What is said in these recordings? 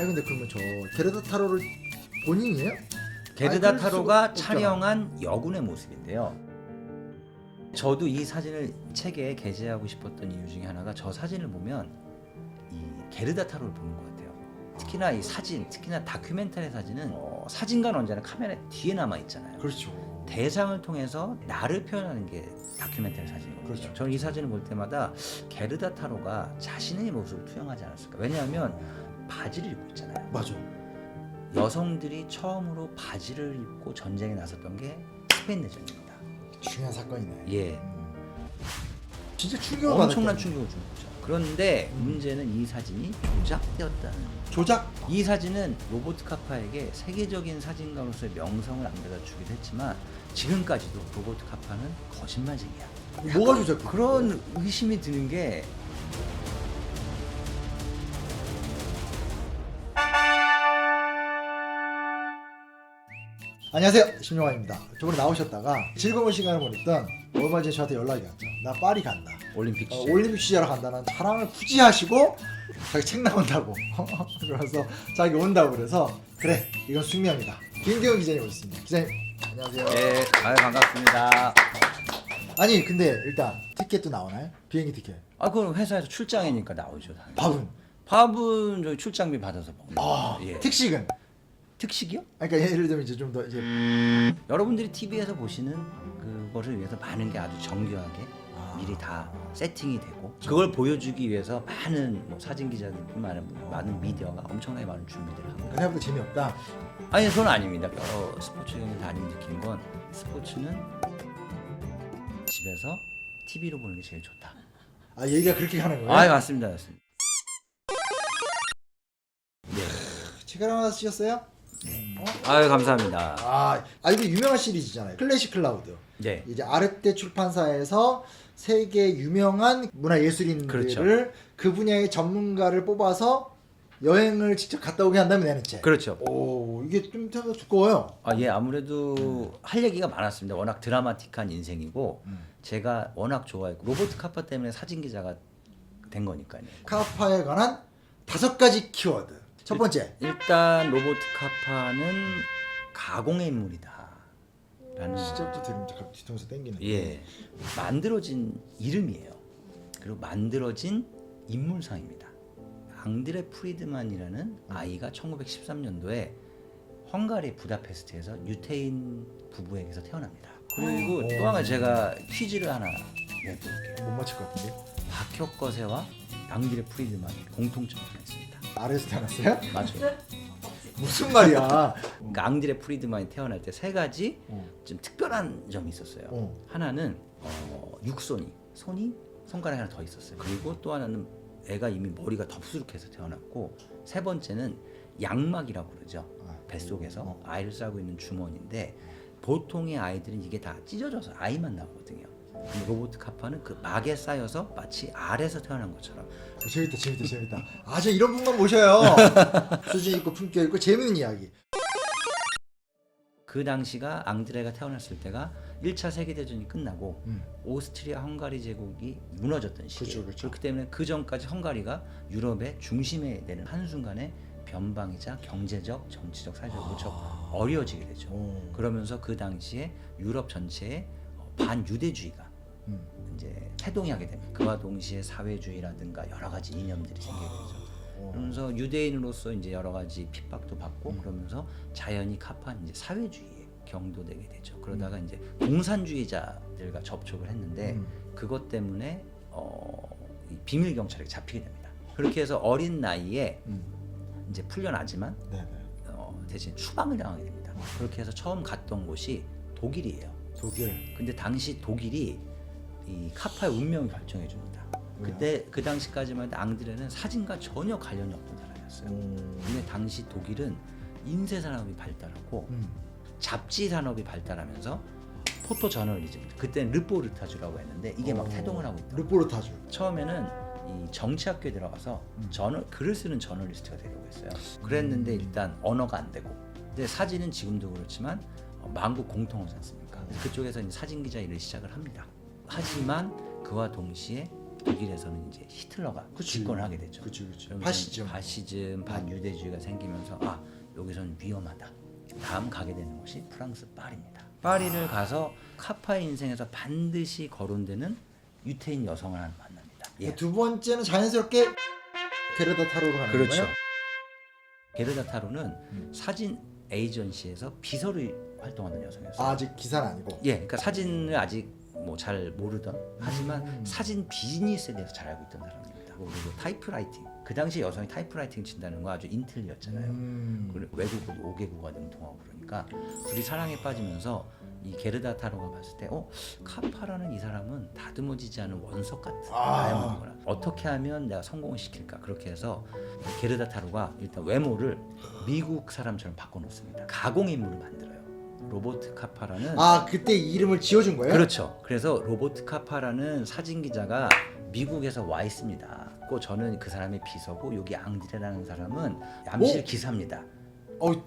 아니 근데 그러면 저 게르다 타로를 본인이에요? 게르다 아니, 그럴 타로가 수가 촬영한 여군의 모습인데요. 저도 이 사진을 책에 게재하고 싶었던 이유 중에 하나가 저 사진을 보면 이 게르다 타로를 보는 것 같아요. 특히나 이 사진, 특히나 다큐멘터리 사진은 사진관 언제나 카메라 뒤에 남아 있잖아요. 그렇죠. 대상을 통해서 나를 표현하는 게 다큐멘터리 사진이거든요. 그렇죠. 저는 이 사진을 볼 때마다 게르다 타로가 자신의 모습을 투영하지 않았을까. 왜냐하면 바지를 입고 있잖아요. 맞아. 여성들이 처음으로 바지를 입고 전쟁에 나섰던 게 스페인 내전입니다. 중요한 사건이네. 예, 진짜 충격을 엄청난 받았겠네. 충격을 준 거죠. 그런데 문제는 이 사진이 조작되었다는. 조작? 이 사진은 로버트 카파에게 세계적인 사진가로서의 명성을 안겨다 주기도 했지만 지금까지도 로버트 카파는 거짓말쟁이야. 뭐가 조작돼? 그런 의심이 드는 게 안녕하세요, 심영환입니다. 저번에 나오셨다가 즐거운 시간을 보냈던 얼마 전에 저한테 연락이 왔죠. 나 파리 간다. 올림픽 취재. 올림픽 취재하러 간다는 자랑을 굳이 하시고 자기 책 나온다고 그러면서 자기 온다고 그래서 그래 이건 숙명이다. 김경훈 기자님 오셨습니다. 기자님 안녕하세요. 네, 아유 반갑습니다. 아니 근데 일단 티켓도 나오나요? 비행기 티켓. 아, 그건 회사에서 출장이니까 나오죠. 당연히. 밥은? 밥은 저희 출장비 받아서 먹는 아 거예요. 예. 특식은? 특식이요? 그러니까 예를 들면 이제 좀 더 이제 여러분들이 TV에서 보시는 그거를 위해서 많은 게 아주 정교하게 미리 다 세팅이 되고 그걸 보여주기 위해서 많은 뭐 사진 기자들뿐 많은 미디어가 엄청나게 많은 준비들을 합니다. 생각보다 재미없다. 아니, 그건 아닙니다. 여러 스포츠 경기 다니면 느낀 건 스포츠는 집에서 TV로 보는 게 제일 좋다. 아 얘기가 그렇게 하는 거예요? 아, 맞습니다, 맞습니다. 네. 책 하나 쓰셨어요? 아유, 감사합니다. 이거 유명한 시리즈잖아요. 클래식 클라우드. 네. 이제 아르테 출판사에서 세계 유명한 문화예술인들을 그렇죠. 그 분야의 전문가를 뽑아서 여행을 직접 갔다 오게 한다면 내는 책. 그렇죠. 오 이게 좀 생각보다 두꺼워요. 아, 예, 아무래도 할 얘기가 많았습니다. 워낙 드라마틱한 인생이고 제가 워낙 좋아했고 로버트 카파 때문에 사진 기자가 된 거니까요. 카파에 관한 5가지 키워드. 첫 번째. 일단 로버트 카파는 가공의 인물이다. 라는 시작부터 들으면 잠깐 뒤통수 땡기는. 예, 만들어진 이름이에요. 그리고 만들어진 인물상입니다. 앙드레 프리드만이라는 아이가 1913년도에 헝가리 부다페스트에서 유태인 부부에게서 태어납니다. 그리고 또 하나 제가 퀴즈를 하나 내볼게요. 못 맞힐 것 같은데. 박혁거세와 앙드레 프리드만이 공통점이 있습니다. 아래에서 태어났어요? 맞아요. 무슨 말이야? 그러니까 앙드레 프리드만이 태어날 때 3가지 어. 좀 특별한 점이 있었어요. 하나는 육손이, 손이 손가락이 하나 더 있었어요. 그리고 또 하나는 애가 이미 머리가 덥수룩해서 태어났고, 3번째는 양막이라고 그러죠. 뱃속에서 아이를 싸고 있는 주머니인데 보통의 아이들은 이게 다 찢어져서 아이만 나오거든요. 근데 로버트 카파는 그 막에 쌓여서 마치 알에서 태어난 것처럼. 재밌다. 저 이런 분만 모셔요. 수준 있고 품격 있고 재밌는 이야기. 그 당시가 앙드레가 태어났을 때가 1차 세계대전이 끝나고 오스트리아 헝가리 제국이 무너졌던 시기예요. 그렇죠. 그렇기 때문에 그 전까지 헝가리가 유럽의 중심에 내는 한순간에 변방이자 경제적, 정치적, 사회적 무척 어려워지게 되죠. 그러면서 그 당시에 유럽 전체에 반유대주의가 이제 태동이 하게 됩니다. 그와 동시에 사회주의라든가 여러 가지 이념들이 생기게 되죠. 그러면서 유대인으로서 이제 여러 가지 핍박도 받고 그러면서 자연히 카파는 이제 사회주의에 경도되게 되죠. 그러다가 이제 공산주의자들과 접촉을 했는데 그것 때문에 이 비밀 경찰에 잡히게 됩니다. 그렇게 해서 어린 나이에 이제 풀려나지만 대신 추방을 당하게 됩니다. 그렇게 해서 처음 갔던 곳이 독일이에요. 독일. 근데 당시 독일이 이 카파의 운명을 결정해 줍니다. 그때 그 당시까지만 해도 앙드레는 사진과 전혀 관련이 없던 사람이었어요. 근데 당시 독일은 인쇄 산업이 발달하고 잡지 산업이 발달하면서 포토 저널리즘, 그때는 르포르타주라고 했는데 이게 막 태동을 하고 있다. 르포르타주. 처음에는 이 정치학교에 들어가서 글을 쓰는 저널리스트가 되려고 했어요. 그랬는데 일단 언어가 안 되고, 근데 사진은 지금도 그렇지만 만국 공통어지 않습니까? 그쪽에서 이제 사진 기자 일을 시작을 합니다. 하지만 그와 동시에 독일에서는 이제 히틀러가 집권을 하게 되죠. 그치. 그러면서 파시즘, 반유대주의가 생기면서 여기서는 위험하다. 다음 가게 되는 곳이 프랑스 파리입니다. 파리를 가서 카파의 인생에서 반드시 거론되는 유태인 여성을 하나 만납니다. 예. 두 번째는 자연스럽게 게르다 타로로 가는 그렇죠. 거예요? 게르다 타로는 사진 에이전시에서 비서를 활동하던 여성이었어요. 아직 기사는 아니고. 예, 그러니까 사진을 아직 뭐 잘 모르던 하지만 사진 비즈니스에 대해서 잘 알고 있던 사람입니다. 그리고 타이프라이팅, 그 당시 여성이 타이프라이팅 친다는 거 아주 인텔리였잖아요. 그리고 외국어도 5개국어 능통하고 그러니까 둘이 사랑에 빠지면서 이 게르다 타로가 봤을 때 카파라는 이 사람은 다듬어지지 않은 원석 같은 다이아몬드구나. 어떻게 하면 내가 성공을 시킬까. 그렇게 해서 게르다 타로가 일단 외모를 미국 사람처럼 바꿔놓습니다. 가공인물을 만들어요. 로버트 카파라는 그때 이름을 지어준 거예요? 그렇죠. 그래서 로버트 카파라는 사진 기자가 미국에서 와 있습니다. 저는 그 사람의 비서고 여기 앙드레라는 사람은 암실 기사입니다.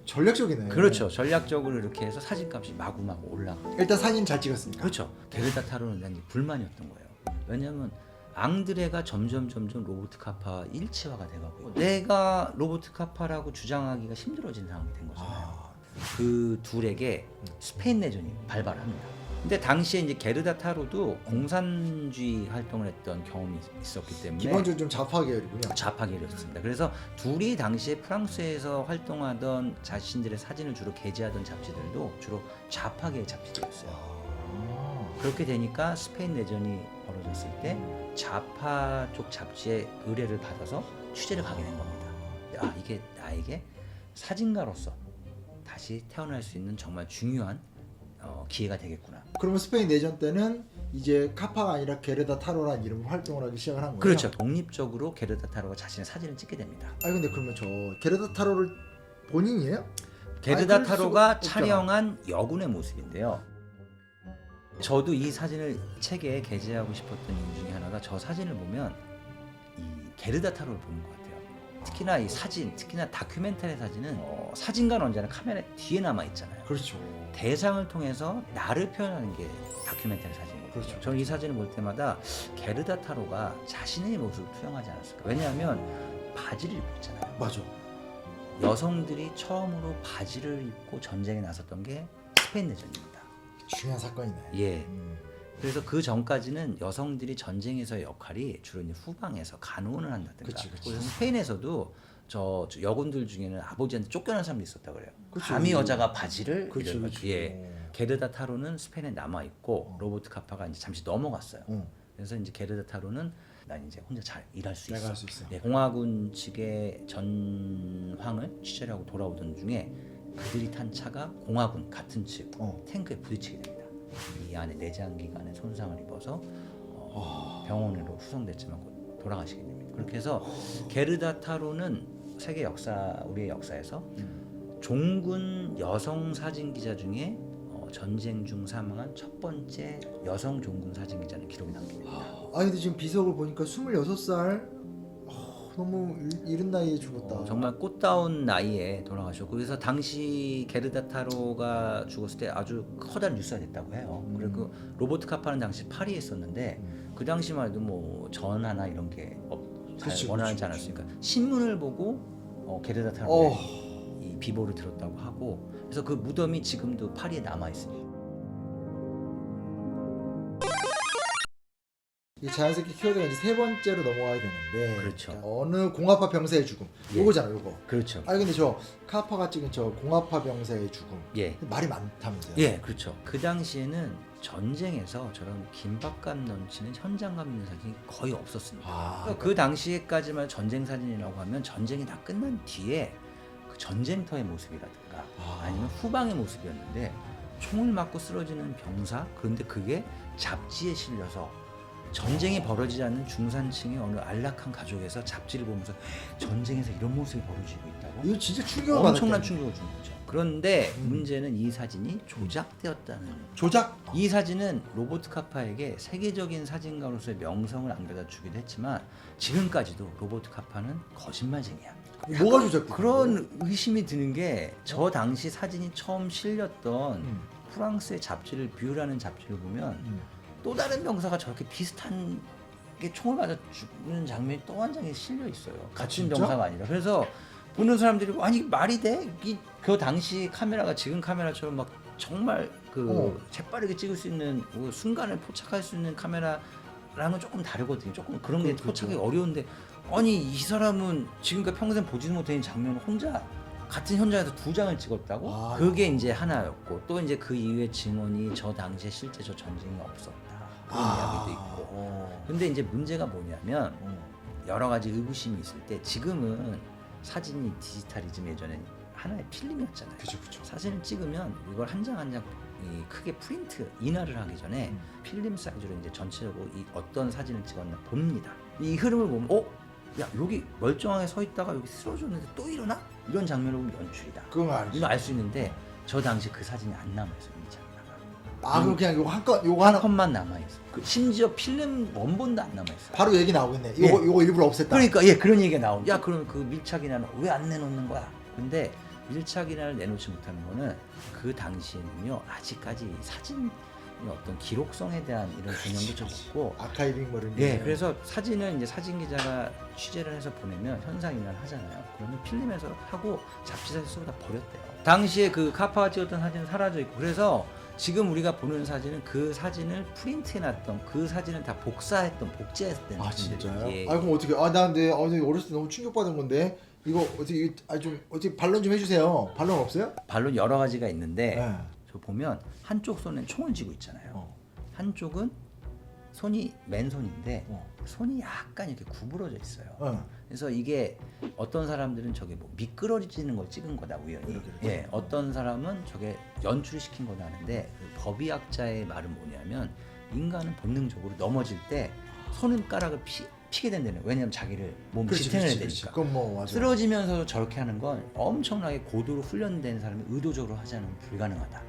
전략적이네. 그렇죠. 전략적으로 이렇게 해서 사진값이 마구마구 올라가. 일단 사진 잘 찍었으니까. 그렇죠. 게르다 타로는 이제 불만이었던 거예요. 왜냐하면 앙드레가 점점 로버트 카파 일치화가 돼가고 내가 로버트 카파라고 주장하기가 힘들어진 상황이 된 거잖아요. 그 둘에게 스페인 내전이 발발합니다. 근데 당시에 이제 게르다 타로도 공산주의 활동을 했던 경험이 있었기 때문에 기본적으로 좀 좌파 계열이군요. 좌파 계열이었습니다. 그래서 둘이 당시에 프랑스에서 활동하던 자신들의 사진을 주로 게재하던 잡지들도 주로 좌파 계열 잡지들이었어요. 그렇게 되니까 스페인 내전이 벌어졌을 때 좌파 쪽 잡지의 의뢰를 받아서 취재를 가게 된 겁니다. 이게 나에게 사진가로서 다시 태어날 수 있는 정말 중요한 기회가 되겠구나. 그러면 스페인 내전 때는 이제 카파가 아니라 게르다 타로라는 이름으로 활동을 하기 시작을 한 거예요? 그렇죠. 독립적으로 게르다 타로가 자신의 사진을 찍게 됩니다. 근데 그러면 저 게르다 타로를 본인이에요? 게르다 그럴 타로가 수가 촬영한 여군의 모습인데요. 저도 이 사진을 책에 게재하고 싶었던 이유 중에 하나가 저 사진을 보면 이 게르다 타로를 보는 것 같아요. 특히나 이 사진, 특히나 다큐멘터리 사진은 사진가는 언제나 카메라 뒤에 남아 있잖아요. 그렇죠. 대상을 통해서 나를 표현하는 게 다큐멘터리 사진이거든요. 그렇죠. 저는 이 사진을 볼 때마다 게르다 타로가 자신의 모습을 투영하지 않았을까. 왜냐하면 바지를 입고 있잖아요. 맞아. 여성들이 처음으로 바지를 입고 전쟁에 나섰던 게 스페인 내전입니다. 중요한 사건이네. 예. 그래서 그 전까지는 여성들이 전쟁에서의 역할이 주로 이제 후방에서 간호를 한다든가. 그치. 그래서 스페인에서도 저 여군들 중에는 아버지한테 쫓겨난 사람도 있었다 그래요. 그치. 감히 여자가 바지를 그치, 이런 그치. 거죠. 예. 게르다 타로는 스페인에 남아 있고 로버트 카파가 이제 잠시 넘어갔어요. 그래서 이제 게르다 타로는 난 이제 혼자 잘 일할 수 내가 있어. 할 수 있어. 네, 공화군 측의 전황을 취재를 하고 돌아오던 중에 그들이 탄 차가 공화군 같은 측 탱크에 부딪히게 됩니다. 이 안에 내장 기관에 손상을 입어서 병원으로 후송됐지만 곧 돌아가시게 됩니다. 그렇게 해서 게르다 타로는 세계 역사, 우리의 역사에서 종군 여성 사진 기자 중에 전쟁 중 사망한 첫 번째 여성 종군 사진 기자는 기록이 남깁니다. 근데 지금 비석을 보니까 26살. 너무 이른 나이에 죽었다. 정말 꽃다운 나이에 돌아가셨고, 그래서 당시 게르다 타로가 죽었을 때 아주 커다란 뉴스가 됐다고 해요. 그리고 로버트 카파는 당시 파리에 있었는데 그 당시만 해도 뭐 전화나 이런 게 잘 원활하지 않았으니까 신문을 보고 게르다 타로의 이 비보를 들었다고 하고, 그래서 그 무덤이 지금도 파리에 남아 있습니다. 이 자연스럽게 키워드가 이제 세 번째로 넘어가야 되는데, 그렇죠. 어느 공화파 병사의 죽음, 요거잖아, 요거. 그렇죠. 근데 저 카파가 찍은 저 공화파 병사의 죽음, 예. 말이 많다면서요? 예, 그렇죠. 그 당시에는 전쟁에서 저런 긴박감 넘치는 현장감 있는 사진이 거의 없었습니다. 그러니까 그 당시에까지만 전쟁 사진이라고 하면 전쟁이 다 끝난 뒤에 그 전쟁터의 모습이라든가 아니면 후방의 모습이었는데, 총을 맞고 쓰러지는 병사, 그런데 그게 잡지에 실려서 전쟁이 벌어지지 않는 중산층의 어느 안락한 가족에서 잡지를 보면서 전쟁에서 이런 모습이 벌어지고 있다고? 이거 진짜 충격을 받았겠네. 엄청난 충격을 준 거죠. 그런데 문제는 이 사진이 조작되었다는. 조작? 이 사진은 로버트 카파에게 세계적인 사진가로서의 명성을 안겨다 주기도 했지만 지금까지도 로버트 카파는 거짓말쟁이야. 뭐가 조작돼? 그런 의심이 드는 게, 저 당시 사진이 처음 실렸던 프랑스의 잡지를 뷰라는 잡지를 보면 또 다른 병사가 저렇게 비슷한 이게 총을 맞아 죽는 장면이 또 한 장에 실려 있어요. 같은 진짜? 영화가 아니라. 그래서 보는 사람들이 아니 말이 돼? 그 당시 카메라가 지금 카메라처럼 막 정말 그 재빠르게 찍을 수 있는 뭐 순간을 포착할 수 있는 카메라랑은 조금 다르거든요. 조금 그런 게 그렇죠. 포착이 어려운데 아니 이 사람은 지금까지 평생 보지도 못한 장면을 혼자 같은 현장에서 2장을 찍었다고? 아. 그게 이제 하나였고 또 이제 그 이후에 증언이 저 당시에 실제 저 전쟁이 없었다 그런 이야기도 있고. 근데 이제 문제가 뭐냐면 여러 가지 의구심이 있을 때 지금은 사진이 디지털이즘 예전엔 하나의 필름이었잖아요. 그죠 그죠. 사진을 찍으면 이걸 한 장 한 장 크게 프린트 인화를 하기 전에 필름 사이즈로 이제 전체적으로 이 어떤 사진을 찍었나 봅니다. 이 흐름을 보면 야 여기 멀쩡하게 서 있다가 여기 쓰러졌는데 또 일어나? 이런 장면을 보면 연출이다. 그건 알지. 이거 알 수 있는데 저 당시 그 사진이 안 남아있어요. 이 장면가. 그럼 그냥 요거 한 건, 요거 한 하나 컷만 남아있어. 심지어 필름 원본도 안 남아있어. 바로 얘기 나오겠네. 요거 일부러 없앴다. 그러니까 그런 얘기가 나오고 야 그럼 그 밀착인화는 왜 안 내놓는 거야? 근데 밀착인화를 내놓지 못하는 거는 그 당시에는요 아직까지 사진의 어떤 기록성에 대한 이런 개념도 좀 없고 아카이빙 뭐 이런 예, 게. 그래서 사진을 이제 사진 기자가 취재를 해서 보내면 현상인화를 하잖아요. 그러면 필름에서 하고 잡지사에서 쓰고 다 버렸대요. 당시에 그 카파가 찍었던 사진은 사라져 있고 그래서 지금 우리가 보는 사진은 그 사진을 프린트해놨던 그 사진을 다 복제했던 진짜요? 예. 그럼 어떻게? 나 근데 어렸을 때 너무 충격받은 건데 이거 어떻게 좀 어떻게 반론 좀 해주세요. 반론 없어요? 반론 여러 가지가 있는데 네. 저 보면 한쪽 손엔 총을 쥐고 있잖아요. 한쪽은 손이 맨손인데 손이 약간 이렇게 구부러져 있어요. 그래서 이게 어떤 사람들은 저게 뭐 미끄러지는 걸 찍은 거다 우연히. 이렇게. 예, 어떤 사람은 저게 연출시킨 거다 하는데 그 법의학자의 말은 뭐냐면 인간은 본능적으로 넘어질 때 손가락을 피게 된다는 거예요. 왜냐하면 자기를 몸 지탱을 해야 되니까. 그건 뭐 맞아. 쓰러지면서도 저렇게 하는 건 엄청나게 고도로 훈련된 사람이 의도적으로 하지 않으면 불가능하다.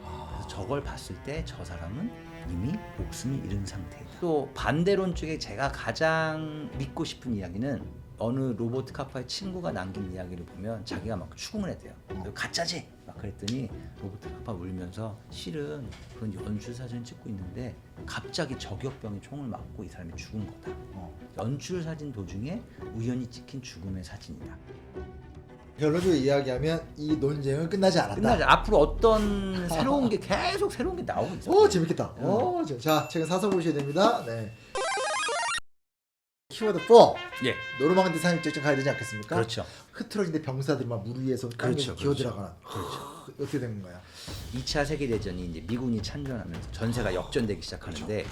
그래서 저걸 봤을 때 저 사람은 이미 목숨이 잃은 상태이다. 또 반대론 쪽에 제가 가장 믿고 싶은 이야기는 어느 로버트 카파의 친구가 남긴 이야기를 보면 자기가 막 추궁을 했대요. 가짜지? 막 그랬더니 로버트 카파 울면서 실은 그런 연출 사진을 찍고 있는데 갑자기 저격병이 총을 맞고 이 사람이 죽은 거다. 연출 사진 도중에 우연히 찍힌 죽음의 사진이다. 결론적으로 이야기하면 이 논쟁은 끝나지 않았다. 끝나죠. 앞으로 어떤 새로운 게 계속 새로운 게 나오고 있어요. 재밌겠다. 자, 책은 사서 보셔야 됩니다. 네. 키워드 4. 예. 노르망디 상륙작전 가야 되지 않겠습니까? 그렇죠. 흐트러진데 병사들이 막 물 위에서 그렇죠, 기어 그렇죠. 들어가는. 어떻게 된 건가요? 2차 세계대전이 이제 미군이 참전하면서 전세가 역전되기 시작하는데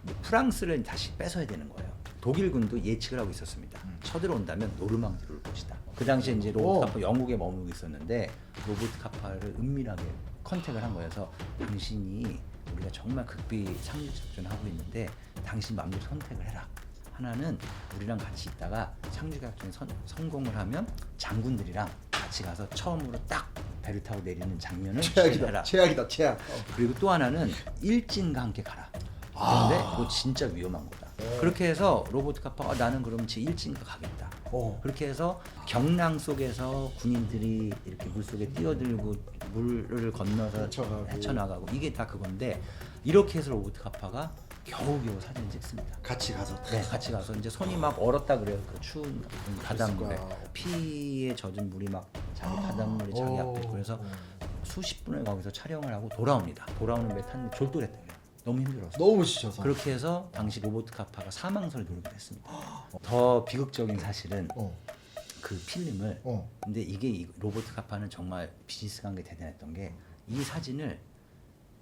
이제 프랑스를 다시 뺏어야 되는 거예요. 독일군도 예측을 하고 있었습니다. 쳐들어온다면 노르망디를 올 것이다. 그 당시에 이제 로버트 카파 영국에 머물고 있었는데 로버트 카파를 은밀하게 컨택을 한 거여서 당신이 우리가 정말 극비 상륙작전을 하고 있는데 당신 마음대로 선택을 해라. 하나는 우리랑 같이 있다가 상륙작전에 성공을 하면 장군들이랑 같이 가서 처음으로 딱 배를 타고 내리는 장면을 최악이다. 최악이다. 최악. 그리고 또 하나는 일진과 함께 가라. 그런데 그거 진짜 위험한 거다. 그렇게 해서 로버트 카파가 나는 그럼 제 일진과 가겠다. 그렇게 해서 경랑 속에서 군인들이 이렇게 물 속에 뛰어들고 물을 건너서 헤쳐나가고 이게 다 그건데 이렇게 해서 로버트 카파가 겨우겨우 사진을 찍습니다. 같이 가서. 네, 같이 가서 이제 손이 막 얼었다 그래요. 그 추운 바닷물에 거야. 피에 젖은 물이 막 자기 바닷물이 자기 앞에 있고 그래서 수십 분을 거기서 촬영을 하고 돌아옵니다. 돌아오는 배 탔는데 졸도했대요. 너무 힘들어서. 너무 지쳐서. 그렇게 해서 당시 로버트 카파가 사망설을 누르게 됐습니다. 더 비극적인 사실은 그 필름을 근데 이게 로버트 카파는 정말 비즈니스 관계 대단했던 게 이 사진을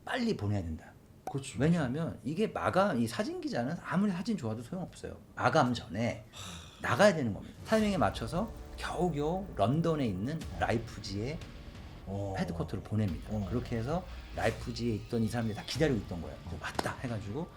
빨리 보내야 된다. 그렇지. 왜냐하면 이게 마감 이 사진 기자는 아무리 사진 좋아도 소용없어요. 마감 전에 나가야 되는 겁니다. 타이밍에 맞춰서 겨우겨우 런던에 있는 라이프지의 헤드쿼터를 보냅니다. 그렇게 해서 라이프지에 있던 이 사람들이 다 기다리고 있던 거예요. 왔다 해가지고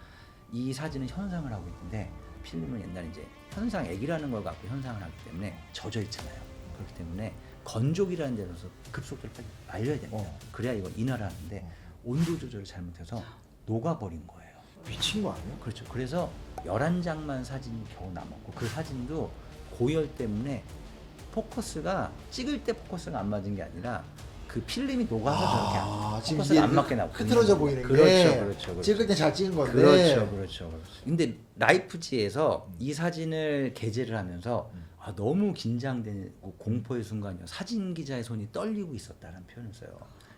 이 사진은 현상을 하고 있는데 필름은 옛날에 이제 현상 액이라는 걸 갖고 현상을 하기 때문에 젖어 있잖아요. 그렇기 때문에 건조기라는 데로서 급속도를 빨리 말려야 됩니다. 그래야 이거 인화를 하는데 온도 조절을 잘못해서 녹아버린 거예요. 미친 거 아니야? 그렇죠. 그래서 11장만 사진이 겨우 남았고 그 사진도 고열 때문에 포커스가 찍을 때 포커스가 안 맞은 게 아니라 그 필름이 녹아서 저렇게 지금 포커스가 안 이게 맞게 나고 흐트러져 보이는 게 그렇죠. 찍을 때 잘 찍은 건데 그렇죠. 근데 라이프지에서 이 사진을 게재를 하면서 너무 긴장되고 공포의 순간이요. 사진 기자의 손이 떨리고 있었다는 표현을 써요.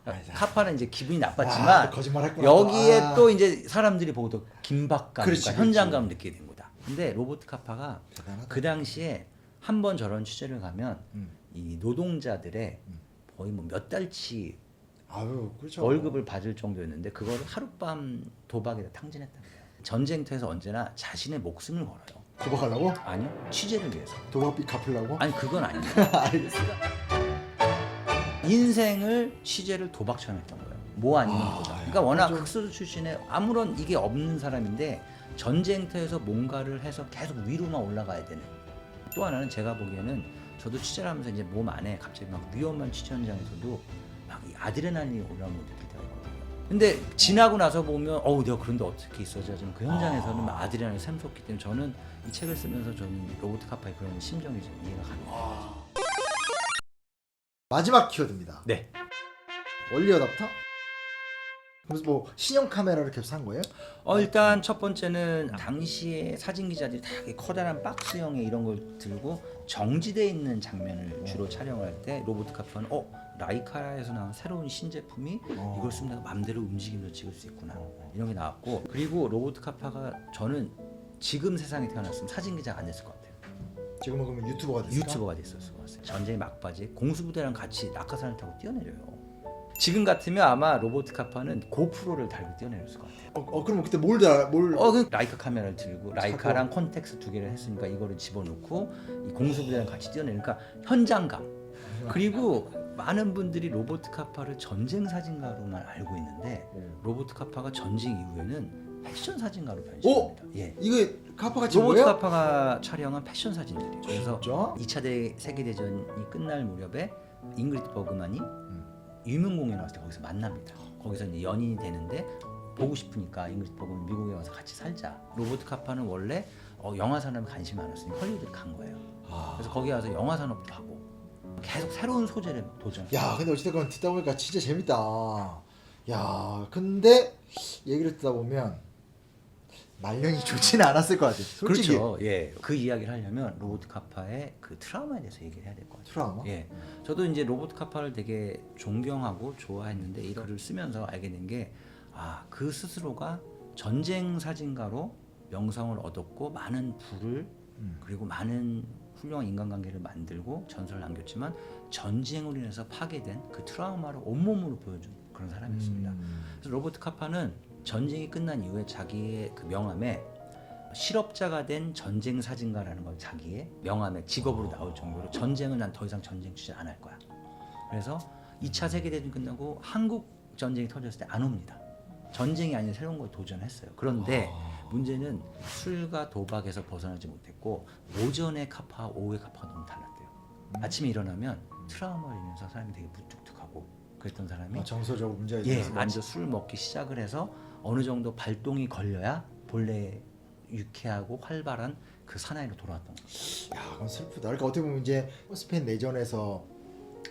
맞아. 카파는 이제 기분이 나빴지만 거짓말했구나. 여기에 또 이제 사람들이 보고 더 긴박감, 그렇지, 현장감을 느끼게 된 거다. 근데 로버트 카파가 대단하다. 그 당시에 한 번 저런 취재를 가면 이 노동자들의 거의 뭐 몇 달치 아유, 그렇죠. 월급을 받을 정도였는데 그거를 하룻밤 도박에다 탕진했다는 거예요. 전쟁터에서 언제나 자신의 목숨을 걸어요. 도박하려고? 아니요, 취재를 위해서. 도박비 갚으려고? 아니 그건 아니에요. 알겠어. 인생을 취재를 도박처럼 했던 거예요. 뭐 아니면 도박. 그러니까 워낙 좀- 극소수 출신의 아무런 이게 없는 사람인데 전쟁터에서 뭔가를 해서 계속 위로만 올라가야 되는. 또 하나는 제가 보기에는 저도 취재를 하면서 이제 몸 안에 갑자기 막 위험한 취재 현장에서도 막 이 아드레날린이 올라오는 걸 느낄 때가 있거든요. 근데 지나고 나서 보면 내가 그런데 어떻게 있어져? 저는 그 현장에서는 막 아드레날린이 샘솟기 때문에 저는 이 책을 쓰면서 저는 로버트 카파의 그런 심정이 좀 이해가 갑니다. 마지막 키워드입니다. 네. 원리 어답터? 그래서 뭐 신형 카메라를 계속 산 거예요? 일단 첫 번째는 당시에 사진 기자들이 다 이렇게 커다란 박스형의 이런 걸 들고 정지돼 있는 장면을 주로 촬영할 때 로버트 카파는 라이카에서 나온 새로운 신제품이 이걸 쓰면 내가 맘대로 움직이면서 찍을 수 있구나 이런 게 나왔고, 그리고 로버트 카파가 저는 지금 세상에 태어났으면 사진 기자가 안 됐을 것 같아요. 지금은 그러면 유튜버가 됐을까? 유튜버가 됐었을 것 같아요. 전쟁의 막바지 공수부대랑 같이 낙하산을 타고 뛰어내려요. 지금 같으면 아마 로버트 카파는 고프로를 달고 뛰어내렸을 것 같아요. 그럼 그때 뭘 그 라이카 카메라를 들고 라이카랑 컨텍스 두 개를 했으니까 이거를 집어넣고 이 공수부대랑 같이 뛰어내니까 현장감. 그리고 많은 분들이 로버트 카파를 전쟁 사진가로만 알고 있는데 로버트 카파가 전쟁 이후에는 패션 사진가로 변신합니다. 예. 이거 카파가 찍은 로버트 거예요? 카파가 촬영한 패션 사진들이에요. 그래서 진짜? 2차 세계대전이 끝날 무렵에 잉그리드 버그만이 유명공연 나왔을 때 거기서 만납니다. 거기서 이제 연인이 되는데 보고 싶으니까 잉그리드 버그만 미국에 와서 같이 살자. 로버트 카파는 원래 영화 산업에 관심이 많았으니 헐리우드를 간 거예요. 그래서 거기 와서 영화 산업도 하고 계속 새로운 소재를 도전. 야, 근데 어찌됐건 듣다 보니까 진짜 재밌다. 야, 근데 얘기를 듣다 보면 말년이 좋지는 않았을 것 같아요. 솔직히. 그렇죠. 예. 그 이야기를 하려면 로버트 카파의 그 트라우마에 대해서 얘기를 해야 될 것 같아요. 트라우마? 예. 저도 이제 로버트 카파를 되게 존경하고 좋아했는데 이 글을 쓰면서 알게 된 게 그 스스로가 전쟁 사진가로 명성을 얻었고 많은 부를 그리고 많은 훌륭한 인간관계를 만들고 전설을 남겼지만 전쟁으로 인해서 파괴된 그 트라우마를 온몸으로 보여준 그런 사람이었습니다. 그래서 로버트 카파는 전쟁이 끝난 이후에 자기의 그 명함에 실업자가 된 전쟁 사진가라는 걸 자기의 명함에 직업으로 나올 정도로 전쟁은 난 더 이상 전쟁 취재 안 할 거야. 그래서 2차 세계대전 끝나고 한국 전쟁이 터졌을 때 안 옵니다. 전쟁이 아닌 새로운 걸 도전했어요. 그런데 문제는 술과 도박에서 벗어나지 못했고 오전에 카파, 오후에 카파가 너무 달랐대요. 아침에 일어나면 트라우마로 인해서 사람이 되게 무뚝뚝하고 그랬던 사람이 정서적 문제가 예, 있어서 먼저 술 먹기 시작을 해서 어느 정도 발동이 걸려야 본래 유쾌하고 활발한 그 사나이로 돌아왔던 거죠. 야, 그건 슬프다. 그러니까 어떻게 보면 이제 스페인 내전에서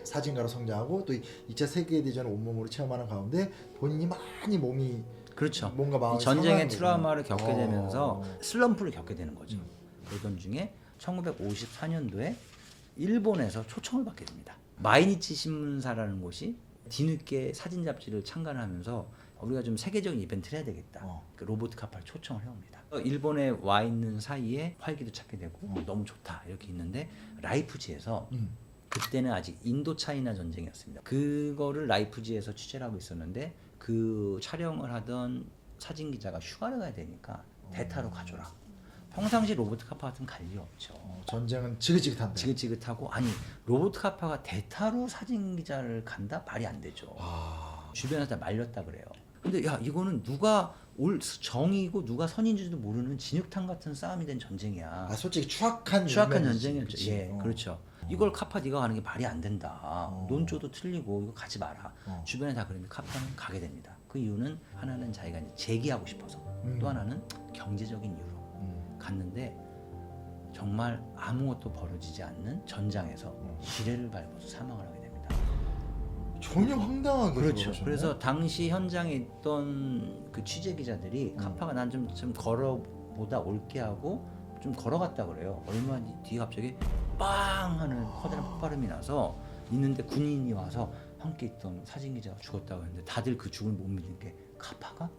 사진가로 성장하고 또 2차 세계대전을 온몸으로 체험하는 가운데 본인이 많이 몸이 그렇죠. 뭔가 마음이 이 전쟁의 상하는 트라우마를 거구나. 겪게 되면서 슬럼프를 겪게 되는 거죠. 그러던 중에 1954년도에 일본에서 초청을 받게 됩니다. 마이니치 신문사라는 곳이 뒤늦게 사진 잡지를 창간하면서 우리가 좀 세계적인 이벤트를 해야 되겠다. 그 로버트 카파를 초청을 해옵니다. 일본에 와 있는 사이에 활기도 찾게 되고 너무 좋다 이렇게 있는데 라이프지에서 그때는 아직 인도 차이나 전쟁이었습니다. 그거를 라이프지에서 취재를 하고 있었는데 그 촬영을 하던 사진 기자가 휴가를 가야 되니까 대타로 가줘라. 평상시 로버트 카파 같은 갈 리 없죠. 전쟁은 지긋지긋한데. 지긋지긋하고 아니 로버트 카파가 대타로 사진 기자를 간다? 말이 안 되죠. 주변에서 다 말렸다 그래요. 근데 야 이거는 누가 정이고 누가 선인지도 모르는 진흙탕 같은 싸움이 된 전쟁이야. 솔직히 추악한 전쟁이었죠. 그치? 예, 그렇죠. 이걸 카파 네가 가는 게 말이 안 된다. 논조도 틀리고 이거 가지 마라. 주변에 다 그랬는데 카파는 가게 됩니다. 그 이유는 하나는 자기가 이제 재기하고 싶어서, 또 하나는 경제적인 이유로 갔는데 정말 아무것도 벌어지지 않는 전장에서 지뢰를 밟아서 사망을 하게 됩니다. 전혀 황당하게 그렇죠. 돌아가셨네. 그래서 당시 현장에 있던 그 취재 기자들이 카파가 난 좀 걸어보다 올게 하고 좀 걸어갔다 그래요. 얼마 뒤에 갑자기 빵 하는 커다란 폭발음이 나서 있는데 군인이 와서 함께 있던 사진 기자가 죽었다고 했는데 다들 그 죽음을 못 믿는 게 카파가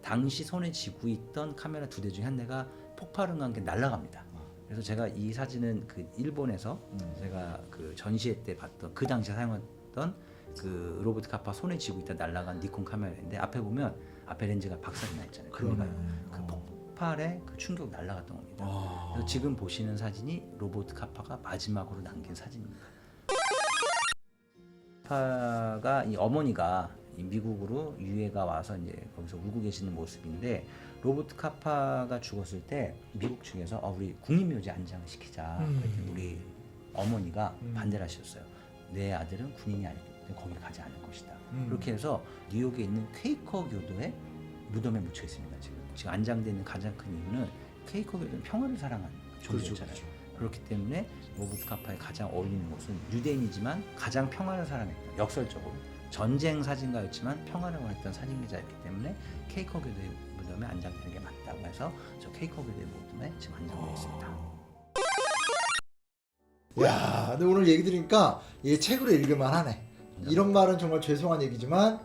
당시 손에 쥐고 있던 카메라 2대 중에 한 대가 폭발음과 함께 날아갑니다. 그래서 제가 이 사진은 그 일본에서 제가 그 전시회 때 봤던 그 당시에 사용했던 그 로버트 카파 손에 쥐고 있다 날아간 니콘 카메라인데 앞에 보면 앞에 렌즈가 박살이 나 있잖아요. 그러네. 그 폭발에 그 충격 날아갔던 겁니다. 그래서 지금 보시는 사진이 로버트 카파가 마지막으로 남긴 사진입니다. 카파가 이 어머니가 이 미국으로 유해가 와서 이제 거기서 울고 계시는 모습인데 로버트 카파가 죽었을 때 미국 측에서 우리 국립묘지 안장을 시키자 그랬더니 우리 어머니가 반대를 하셨어요. 내 아들은 군인이 아니기 때문에 거기 가지 않을 것이다. 그렇게 해서 뉴욕에 있는 퀘이커 교도의 무덤에 묻혀 있습니다. 지금 안장되어 있는 가장 큰 이유는 퀘이커 교도는 평화를 사랑하는 종교잖아요. 그렇죠. 그렇기 때문에 로버트 카파에 가장 어울리는 것은 유대인이지만 가장 평화를 사랑했다. 역설적으로 전쟁 사진가였지만 평화를 원했던 사진기자였기 때문에 퀘이커 교도의 무덤에 안장되는 게 맞다고 해서 저 퀘이커 교도의 무덤에 지금 안장되어 있습니다. 야, 근데 오늘 얘기 들으니까 얘 책으로 읽을만 하네. 이런 말은 정말 죄송한 얘기지만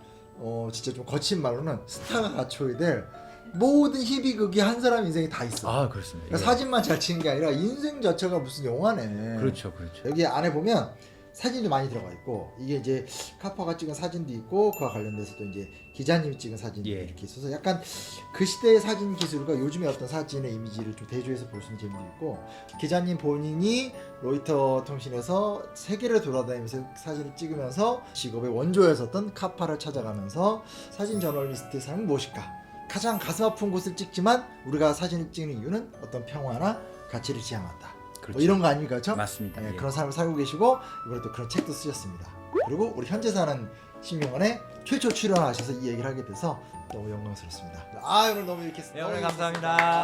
진짜 좀 거친 말로는 스타가 갖춰야 될 모든 희비극이 한 사람 인생에 다 있어. 아 그렇습니다. 그러니까 사진만 잘 찍는 게 아니라 인생 자체가 무슨 영화네. 그렇죠, 그렇죠. 여기 안에 보면 사진도 많이 들어가 있고 이게 이제 카파가 찍은 사진도 있고 그와 관련돼서 또 이제 기자님이 찍은 사진도 예. 이렇게 있어서 약간 그 시대의 사진 기술과 요즘의 어떤 사진의 이미지를 좀 대조해서 볼 수 있는 재미도 있고 기자님 본인이 로이터 통신에서 세계를 돌아다니면서 사진을 찍으면서 직업의 원조였었던 카파를 찾아가면서 사진 저널리스트의 삶이 무엇일까 가장 가슴 아픈 곳을 찍지만 우리가 사진을 찍는 이유는 어떤 평화나 가치를 지향한다. 그렇죠. 뭐 이런 거 아닙니까? 그렇죠? 맞습니다. 네, 예. 그런 삶을 살고 계시고 이번에 또 그런 책도 쓰셨습니다. 그리고 우리 현재 사는 신명원에 최초 출연하셔서 이 얘기를 하게 돼서 너무 영광스럽습니다. 오늘 너무 이렇게 네, 오늘 감사합니다.